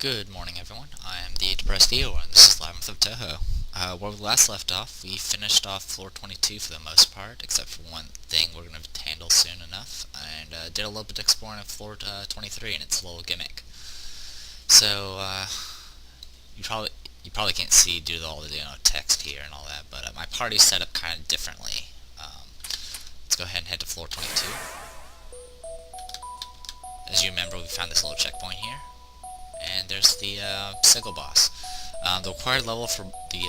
Good morning, everyone. I am the Depressed Eo, and this is Labyrinth of Touhou. Where we last left off, we finished off floor 22 for the most part, except for one thing we're going to handle soon enough, and did a little bit of exploring of floor 23 and its little gimmick. So, you probably can't see due to all the text here and all that, but my party's set up kind of differently. Let's go ahead and head to floor 22. As you remember, we found this little checkpoint here. And there's the Sigil boss. The required level for the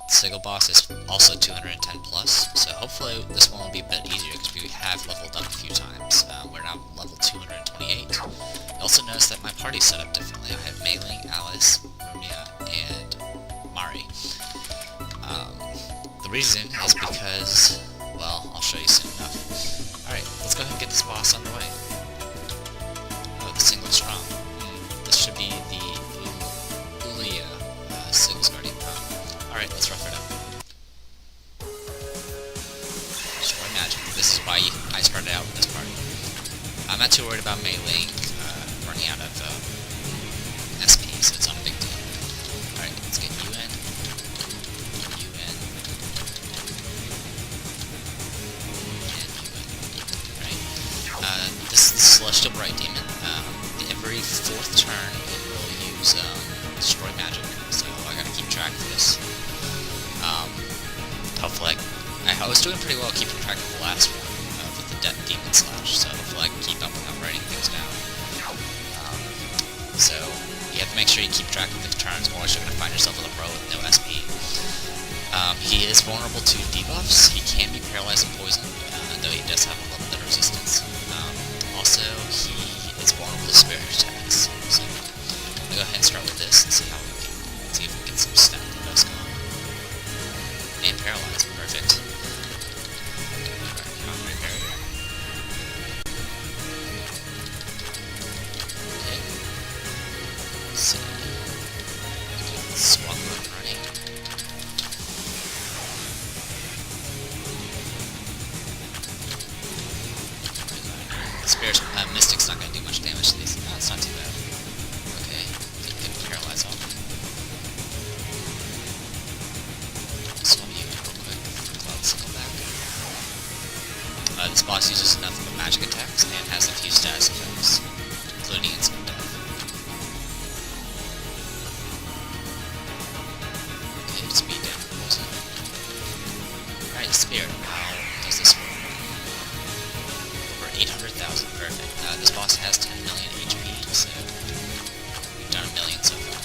Sigil boss is also 210 plus, so hopefully this one will be a bit easier because we have leveled up a few times. We're now level 228. I also noticed that my party's set up differently. I have Mei Ling, Alice, Rumia, and Mari. The reason is because, well, I'll show you soon enough. Alright, let's go ahead and get this boss underway. Oh, the Sigil strong. This should be the Ulia Sigil's Guardian. Alright, let's rough it up. Destroy magic. This is why I started out with this party. I'm not too worried about Mei Ling running out of SP, so it's not a big deal. Alright, let's get you in. You in. And you in. Alright. This is the Celestial Bright Demon. Every fourth turn it will use destroy magic, so I gotta keep track of this. Hopefully I was doing pretty well keeping track of the last one with the Demon Slash, so hopefully I can keep up without writing things down. So you have to make sure you keep track of the turns, otherwise you're gonna find yourself with a bro with no SP. He is vulnerable to debuffs. He can be paralyzed and poisoned, though he does have a little bit of resistance. Also, he is vulnerable to spirit attacks. So I'm gonna go ahead and start with this and see how we can see if we can get some stat debuffs going. And paralyzed, perfect. Alright, barrier. Okay. So Suwako running. Spirit Mystic's not going to do much damage to these. No, it's not too bad. Okay, get paralyzed off. Swap you in real quick. Cloud Sickle back. This boss uses nothing but magic attacks and has a few status effects, including instant death. Okay, speed down. Alright, Spirit. How does this work? 800,000, perfect. This boss has 10 million HP, so we've done a million so far.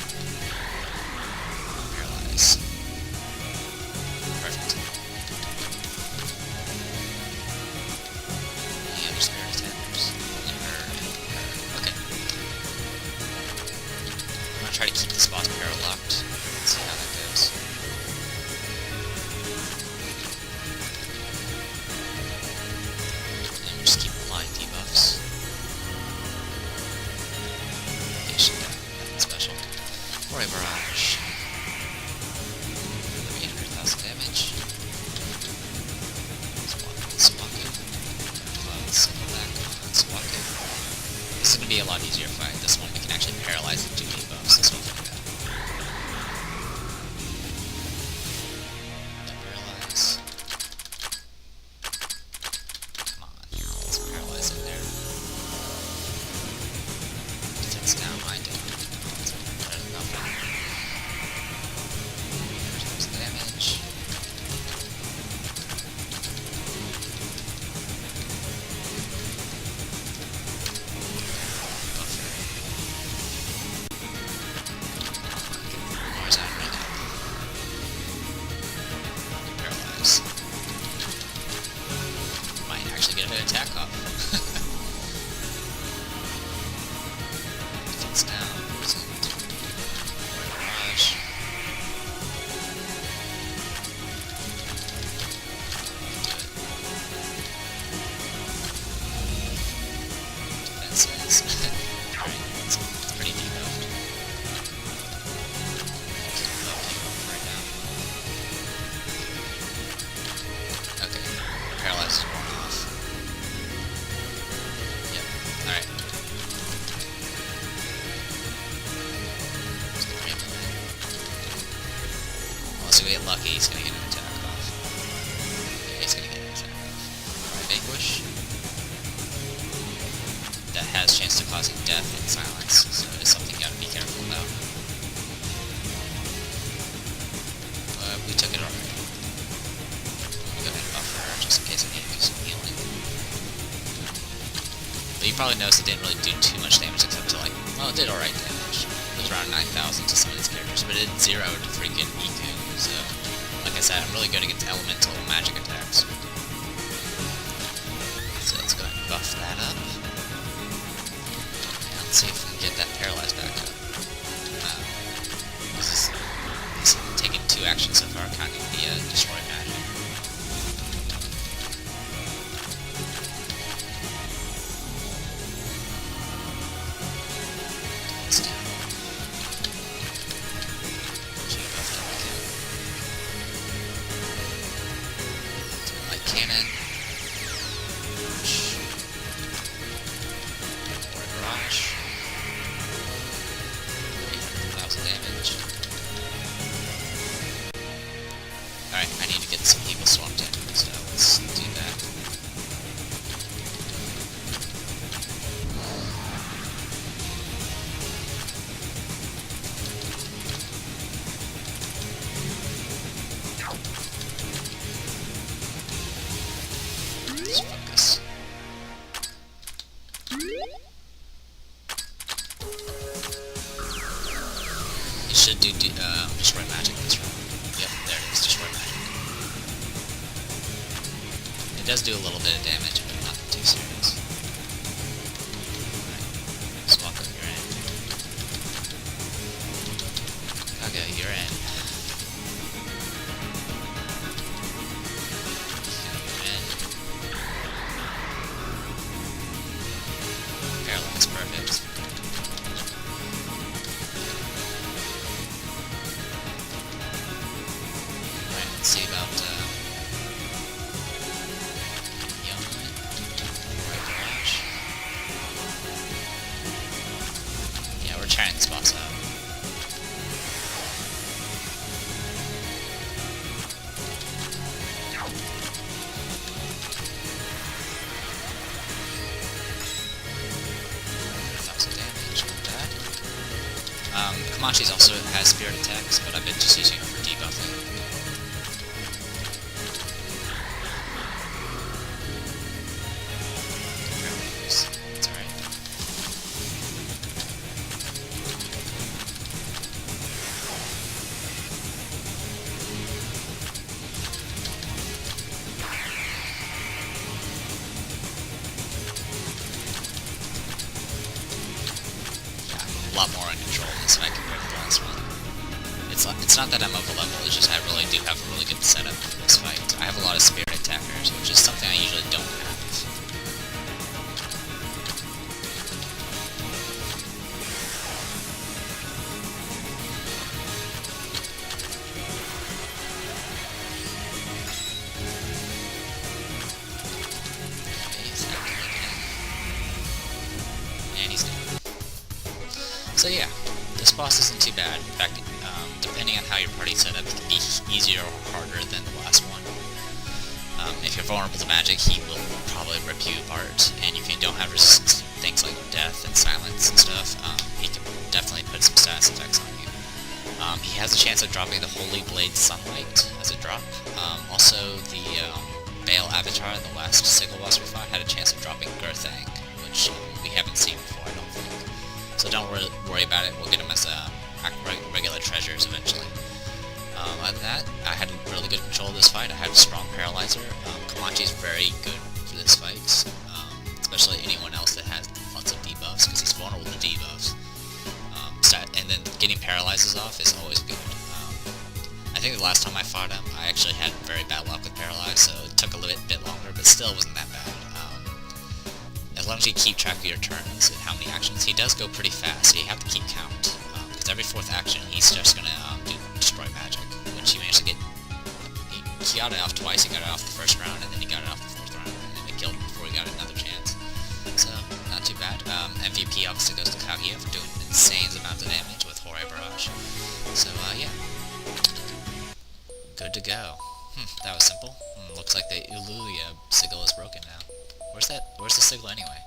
Paralyze. Perfect. Any other spirit attacks? Okay. I'm gonna try to keep this boss paralocked. Let's see how that goes. Just keep applying debuffs. Patient death, nothing special. Or a barrage. 800,000 damage. Suwako. Sickle back on Suwako. This is going to be a lot easier fight. This one we can actually paralyze and do debuffs and stuff like that. Paralyze. Down, mind it. Better than nothing. There's damage. Buffer. Where's that right now? Paralyze. Might actually get a good attack off. Down, poisoned. Barrage. Defenses. Alright, it's pretty debuffed. Buff you right now. Okay, paralyzed is worn off. Yep, alright. we get lucky, he's gonna get an attack off. Yeah, he's gonna get an attack off. Anguish. That has chance to causing death and silence, so it's something you gotta be careful about. But we took it already. Go ahead and buffer her just in case I need to do some healing. But you probably noticed it didn't really do too much damage except to like, well, it did alright damage. It was around 9,000 to some of these characters, but it did 0 to freaking Iku, so like I said, I'm really good against elemental magic attacks. So let's go ahead and buff that up. And let's see if we can get that paralyzed back up. He's taken 2 actions so far, counting the destroy magic. Cannon. Barrage. 800,000 damage. Alright, I need to get some people swamped in, so let's do that. Focus. It should do destroy magic this round. Yep, there it is, destroy magic. It does do a little bit of damage, but not too serious. Alright, Suwako, you're in. Kaga, you're in. Paralyzed, perfect. Alright, let's see about Young. Right barrage. Yeah, we're trying this boss out. Komachi also has spirit attacks, but I've been just using it for debuffing. It's alright. A lot more in control in this fight compared to the last one. It's not that I'm over level, it's just I really do have a really good setup for this fight. I have a lot of spirit attackers, which is something I usually don't have. And he's dead. So yeah, this boss isn't too bad. In fact, depending on how your party's set up, it can be easier or harder than the last one. If you're vulnerable to magic, he will probably rip you apart, and if you don't have resistance to things like death and silence and stuff, he can definitely put some status effects on you. He has a chance of dropping the Holy Blade Sunlight as a drop. Also, the Bale Avatar in the last Sigil boss we fought had a chance of dropping Girthang, which we haven't seen before, I don't think. So don't worry about it, we'll get them as regular treasures eventually. Other than that, I had really good control of this fight. I had a strong paralyzer. Komachi's very good for this fight, especially anyone else that has lots of debuffs, because he's vulnerable to debuffs. And then getting paralyzes off is always good. I think the last time I fought him, I actually had very bad luck with Paralyzed, so it took a little bit longer, but still wasn't that bad. As long as you keep track of your turns and how many actions, he does go pretty fast, so you have to keep count. Because every 4th action, he's just going to do Destroy Magic, which he managed to get. He got it off twice. He got it off the 1st round, and then he got it off the 4th round, and then we killed him before he got another chance. So, not too bad. MVP obviously goes to Kaguya for doing an insane amount of damage with Horai Barrage. So, yeah. Good to go. That was simple. Looks like the Ululia Sigil is broken now. Where's the Sigil anyway?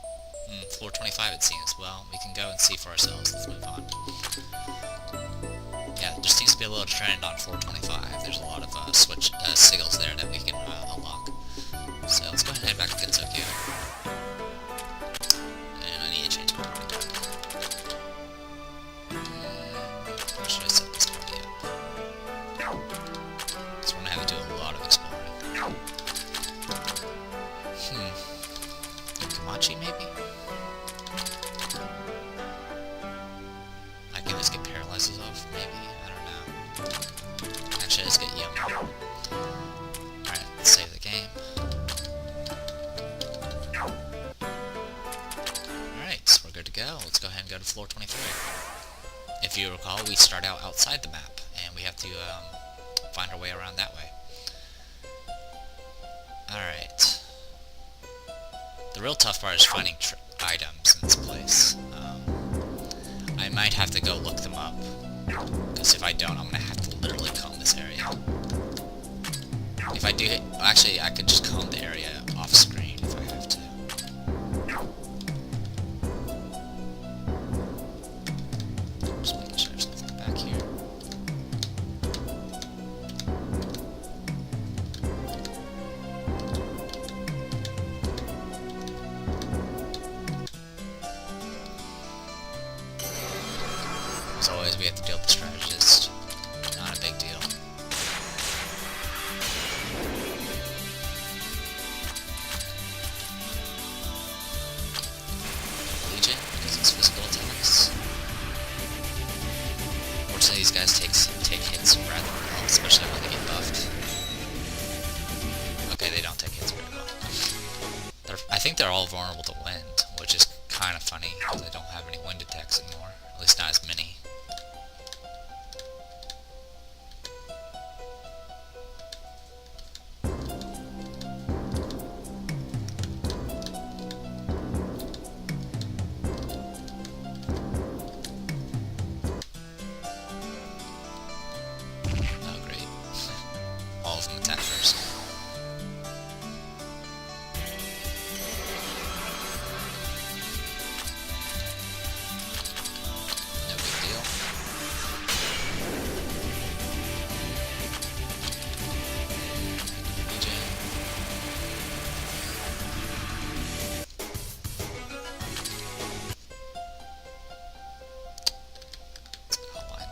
Floor 25 it seems. Well, we can go and see for ourselves. Let's move on. Yeah, there seems to be a little trend on floor 25. There's a lot of Sigils there that we can unlock. So let's go ahead and head back to Gensokyo. And I need to change my party back. How should I set this party up? So we're gonna have to do a lot of exploring. Komachi maybe? I can just get Paralyzed off, maybe? I don't know. Actually, let's get Yuugi. Alright, let's save the game. Alright, so we're good to go. Let's go ahead and go to floor 23. If you recall, we start out outside the map, and we have to find our way around that way. Alright. The real tough part is finding items in this place. I might have to go look them up, because if I don't, I'm gonna have to literally comb this area. If I do, actually, I could just comb the area off screen if I have to. Just making sure there's nothing back here. As always, we have to deal with the strategist. Not a big deal. Legion, because it's physical attacks. Fortunately, these guys take hits rather well, especially when they get buffed. Okay, they don't take hits very well. I think they're all vulnerable to wind, which is kind of funny, because they don't have any wind attacks anymore. At least not as many. Oh great. All of them attack first.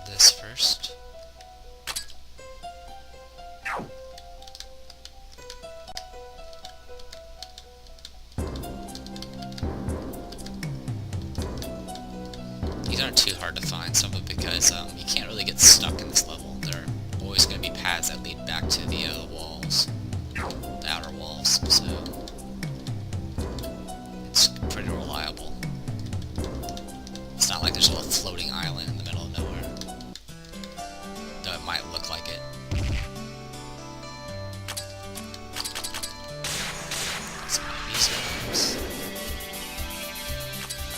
This first. These aren't too hard to find, some of it because you can't really get stuck in this level. There are always going to be paths that lead back to the walls, the outer walls, so it's pretty reliable. It's not like there's a little floating island in the middle of nowhere. Though it might look like it. Some of these guys.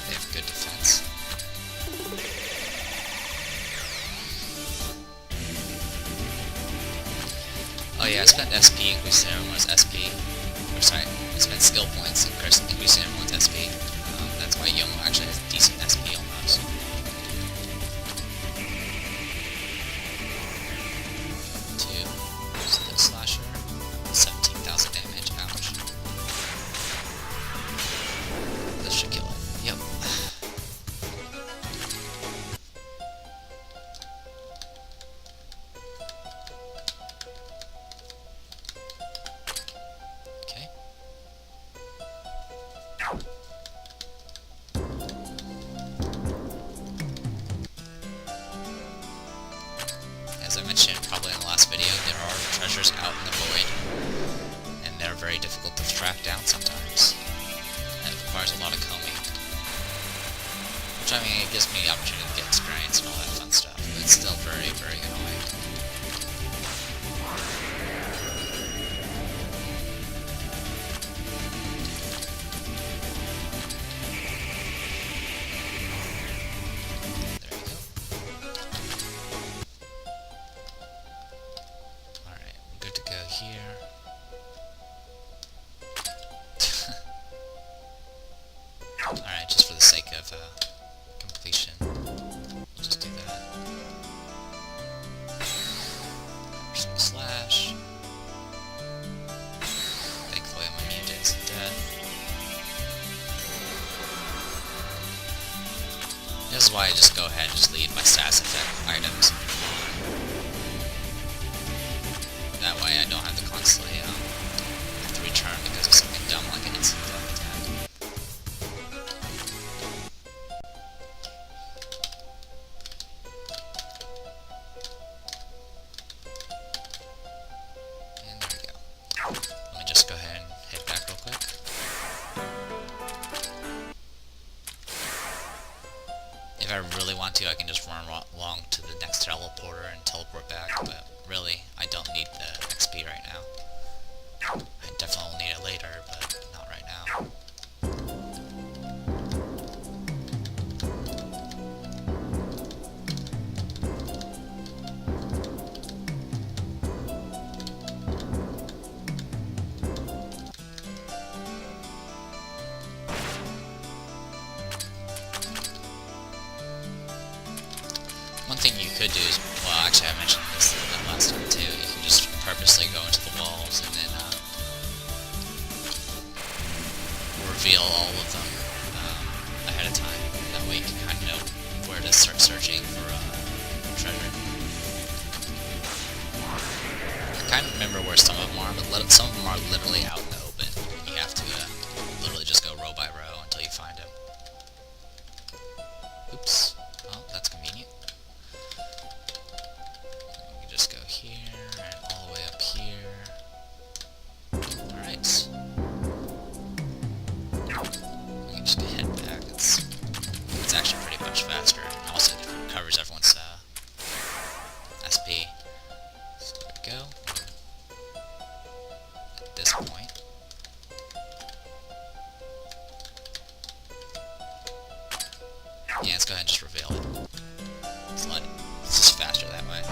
They have good defense. Oh yeah, I spent SP increasing everyone's SP. Or sorry, I spent skill points increasing everyone's SP. That's why Young actually has decent SP almost. Slasher, 17,000 damage, ouch. This should kill it, yep. Okay. As I mentioned probably in the last video, there are treasures out in the void, and they're very difficult to track down sometimes. And it requires a lot of combing. Which, I mean, it gives me the opportunity to get experience and all that fun stuff, but it's still very, very annoying. There you go. Alright. This is why I just go ahead and just leave my status effect items. That way I don't have to constantly have to return because of something dumb like an instant death attack. And there we go. Let me just go ahead and head back real quick. If I really want to, I can just run along to the next teleporter and teleport back, but really, I don't need the XP right now. I definitely will need it later, but not right now. One thing you could do is, well, actually I mentioned this last time too, you can just purposely go into the walls and then reveal all of them ahead of time. That way you can kind of know where to start searching for treasure. I kind of remember where some of them are, but some of them are literally out in the open. You have to literally just go row by row until you find them. Oops. Well, that's convenient. Just go here, and all the way up here. Alright. We can just head back. It's actually pretty much faster. And also it covers everyone's SP. So there we go. At this point. Yeah, let's go ahead and just reveal it. It's just faster that way.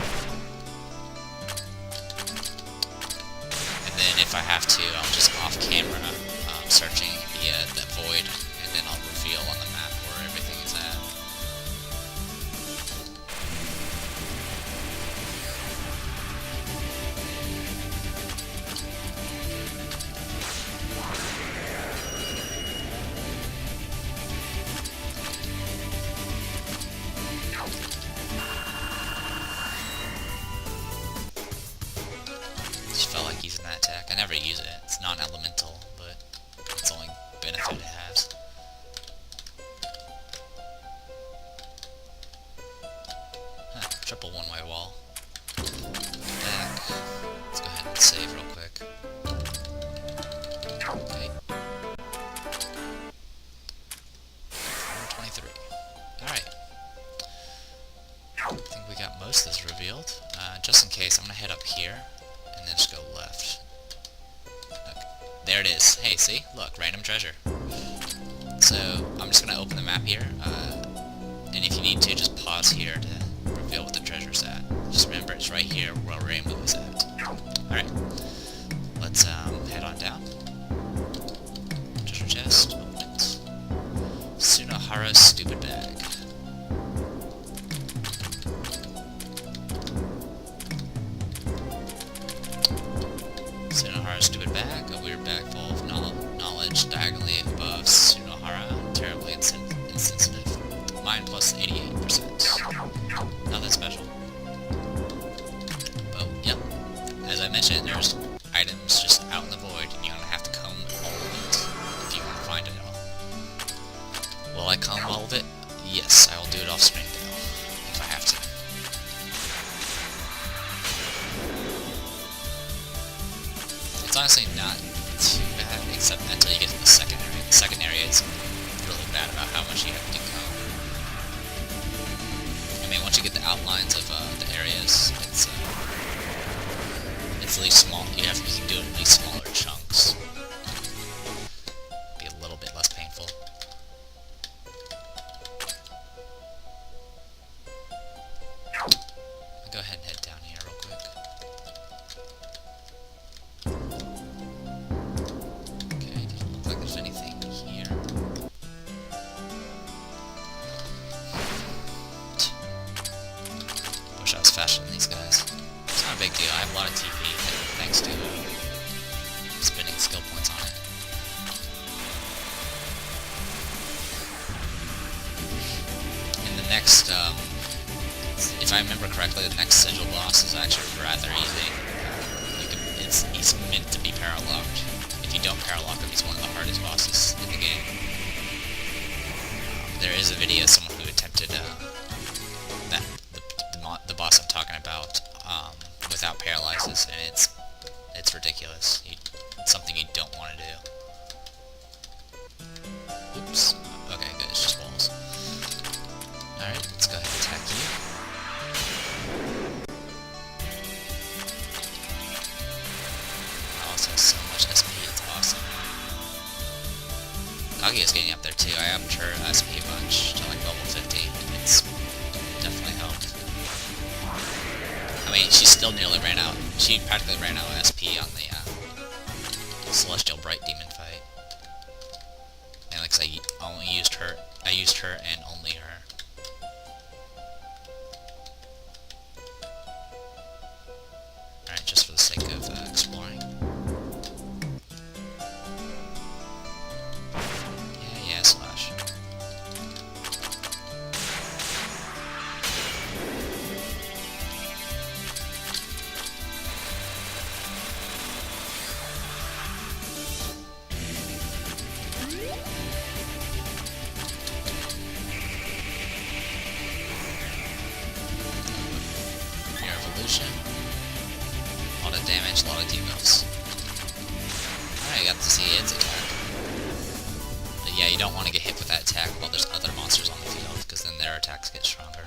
And then if I have to, I'll just off camera searching the void, and then I'll reveal on the map where everything is at. Just felt like using that attack. I never use it. It's non-elemental, but it's the only benefit it has. Huh, triple one-way wall. Back. Let's go ahead and save real quick. Okay. 423. Alright. I think we got most of this revealed. Just in case, I'm gonna head up here, and then just go left. Okay. There it is. Hey, see? Look, random treasure. So, I'm just gonna open the map here, and if you need to, just pause here to reveal what the treasure's at. Just remember, it's right here where Rainbow is at. Alright. Let's, head on down. Treasure chest, open it. Sunohara's stupid bag. Sunohara's stupid bag, a weird bag full of knowledge, diagonally above Sunohara, terribly insensitive. Mine plus 88%. Nothing special. But, yep. As I mentioned, there's items just out in the void, and you're gonna have to comb all of it if you want to find it all. Will I comb all of it? Yes, I will do it off screen though, if I have to. It's honestly not too bad, except until you get to the second area. The second area is really bad about how much you have to comb. I mean, once you get the outlines of the areas, it's at least small. You can do it in at least smaller chunks. Be a little bit less painful. I'll go ahead and head down here real quick. Okay, doesn't look like there's anything here. Wish I was faster than these guys. It's not a big deal. I have a lot of TP thanks to spending skill points on it. And next, if I remember correctly, the next Sigil boss is actually rather easy. He's meant to be paralocked. If you don't paralock him, he's one of the hardest bosses in the game. There is a video of someone who attempted the boss I'm talking about without paralyzes, and it's ridiculous. It's something you don't want to do. Oops. Okay, good. It's just walls. Alright, let's go ahead and attack you. Also has so much SP, it's awesome. Kaguya's getting up there too. I upped her SP a bunch to like level 50. It's definitely helped. I mean, she still nearly ran out. She practically ran out of SP on the Celestial Bright Demon fight. And like I used her and only her. Alright, just for the sake of exploring. Yeah, slash. A lot of damage, a lot of debuffs. Alright, I got to see its attack. But yeah, you don't want to get hit with that attack while there's other monsters on the field, because then their attacks get stronger.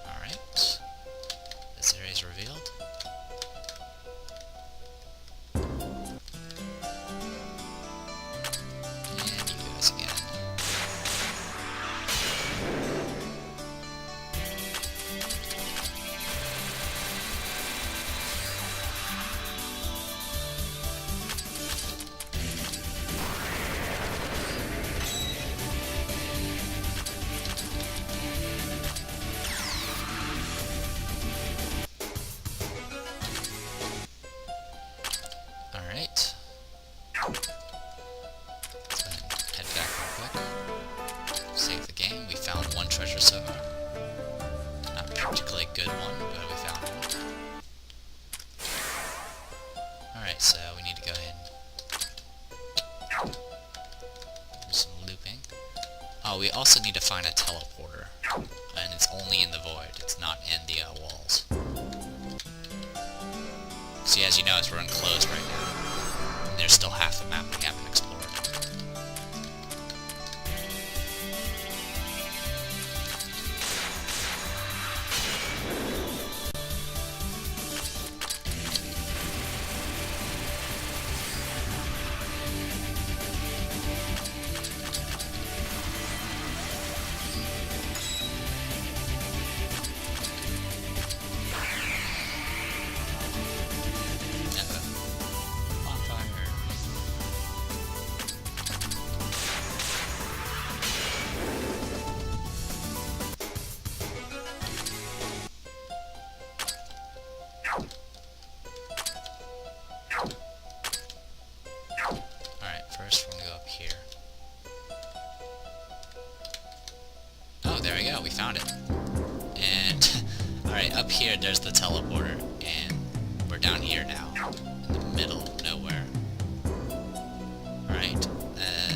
Alright. This area is revealed. And you guys again. Alright. Let's go ahead and head back real quick. Save the game. We found one treasure so far. Not a particularly good one, but we found one. Alright, so we need to go ahead and do some looping. Oh, we also need to find a teleporter. And it's only in the void. It's not in the walls. See, as you notice, we're enclosed right now. And there's still half the map we haven't explored. There we go, we found it. And, alright, up here there's the teleporter, and we're down here now, in the middle of nowhere. Alright,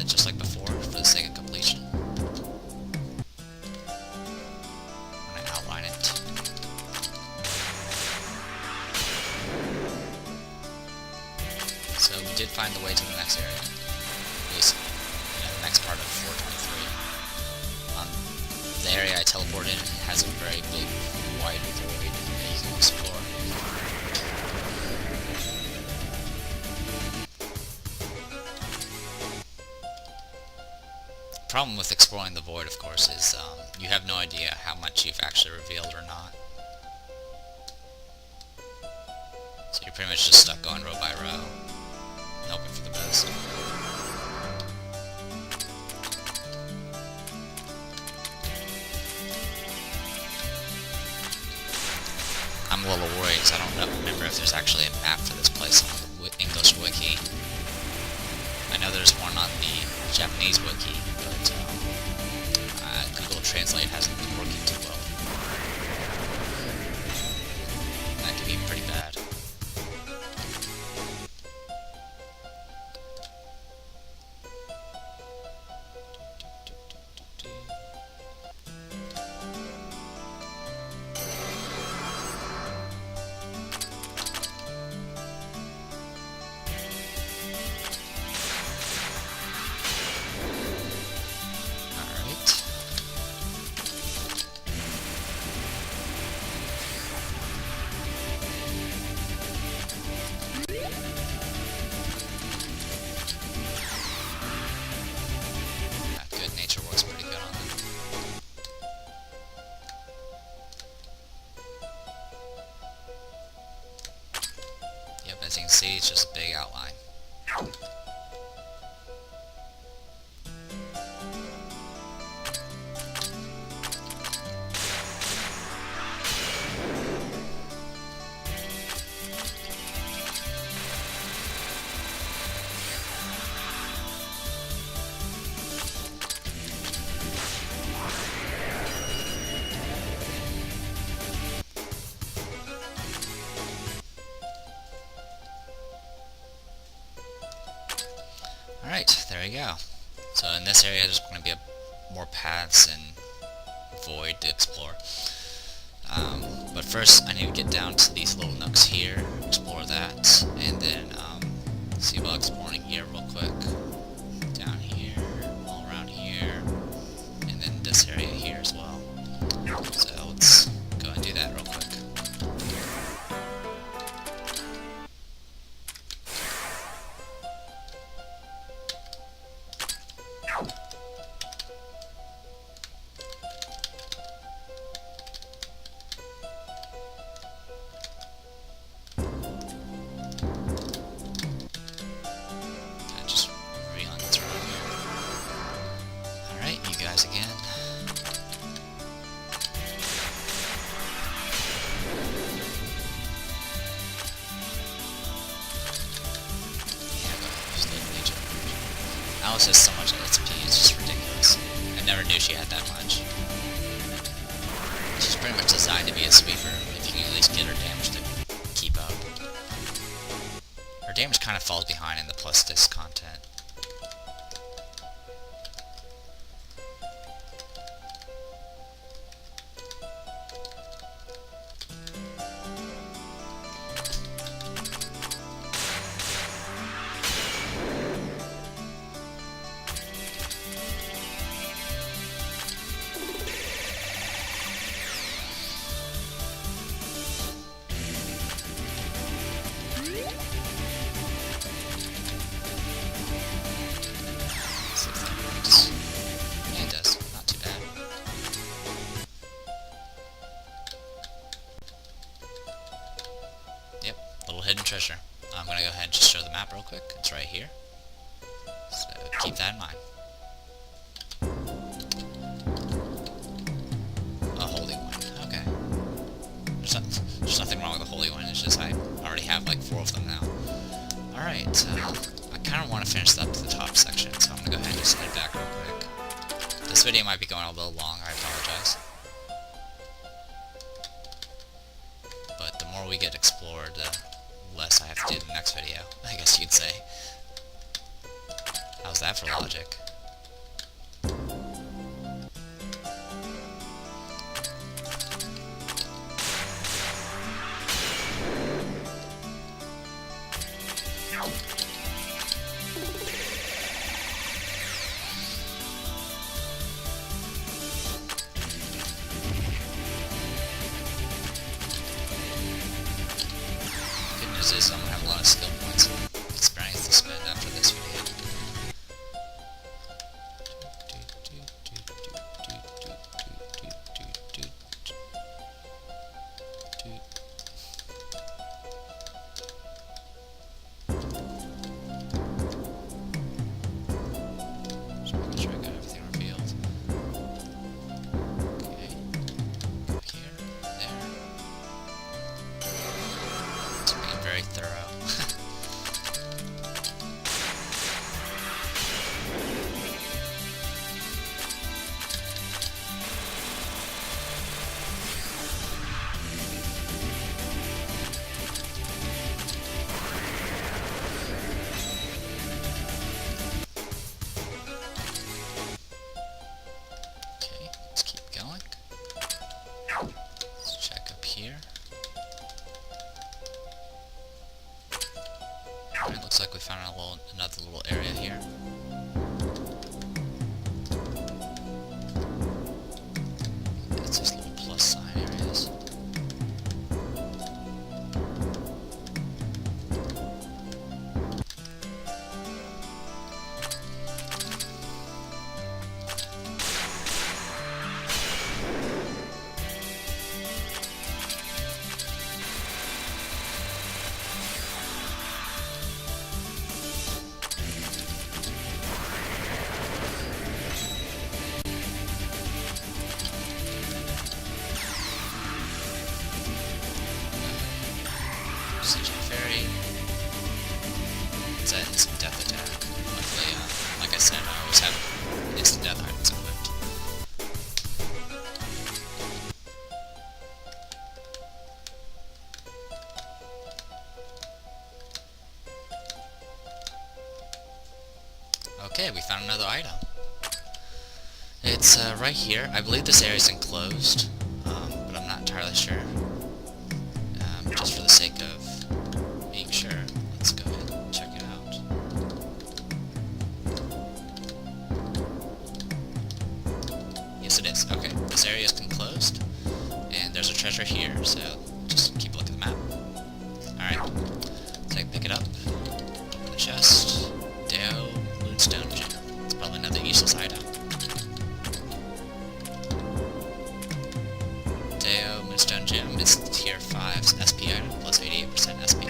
just like before, for the sake of completion. I'm gonna outline it. So we did find the way to the next area. At least, the next part of 423. The area I teleported in has a very big, wide void that you can explore. The problem with exploring the void, of course, is you have no idea how much you've actually revealed or not. So you're pretty much just stuck going row by row, hoping for the best. I'm a little worried because I don't remember if there's actually a map for this place on the English wiki. I know there's one on the Japanese Chinese wiki, but Google Translate hasn't been working too well. That could be pretty bad. As you can see, it's just a big outline. Alright, there we go. So in this area there's going to be more paths and void to explore. But first I need to get down to these little nooks here, explore that, and then see about exploring here real quick. Down here, all around here, and then this area here as well. So let's go and do that real quick. Again. Alice has so much XP, it's just ridiculous. I never knew she had that much. She's pretty much designed to be a sweeper, if you can at least get her damage to keep up. Her damage kind of falls behind in the plus disc content. Hidden treasure. I'm gonna go ahead and just show the map real quick. It's right here. So keep that in mind. A holy one. Okay. There's nothing wrong with the holy one. It's just I already have like 4 of them now. Alright, I kind of want to finish up to the top section, so I'm gonna go ahead and just head back real quick. This video might be going a little long, I apologize. But the more we get explored, the less I have to do in the next video, I guess you'd say. How's that for logic? Is I'm gonna have a lot of skill points and experience to spend after this video. Just making sure I got everything revealed. Okay. Up here, there. Very thorough. the little area here. It's these little plus sign areas. Sigil Fairy. It's an instant death attack. Luckily, like I said, I always have instant death items equipped. Okay, we found another item. It's right here. I believe this area is enclosed, but I'm not entirely sure. Just for the sake of being sure, let's go ahead and check it out. Yes, it is. Okay, this area is enclosed, and there's a treasure here, so just keep a look at the map. Alright, so I can pick it up, open the chest, Deo, Moonstone Gem. It's probably another useless item. Deo, Moonstone Gem, it's tier 5's SP item, plus 88% SP.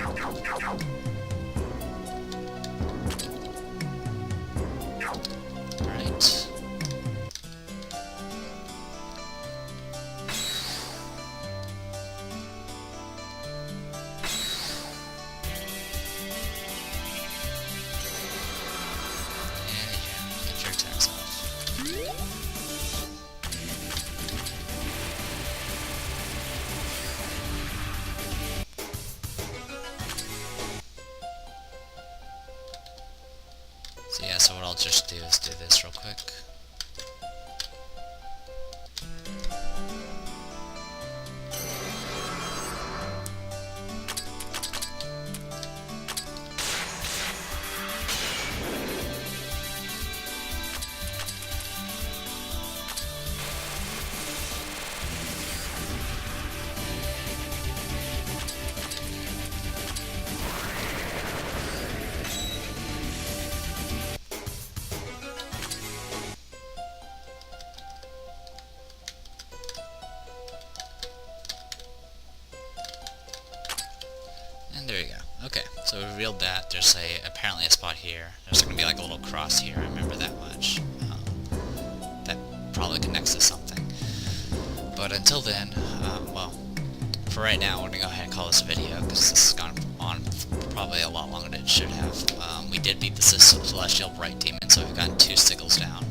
Alright. And yeah, get your attacks off. So yeah, so what I'll just do is do this real quick. And there you go. Okay, so we revealed that. There's apparently a spot here. There's going to be like a little cross here, I remember that much. That probably connects to something. But until then, well, for right now, we're going to go ahead and call this a video, because this has gone on probably a lot longer than it should have. We did beat the Celestial Bright Demon, so we've gotten 2 Sigils down.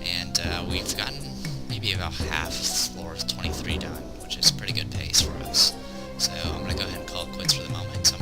And we've gotten maybe about half floor 23 done, which is pretty good pace for us. So I'm going to go ahead and call it quits for the moment. So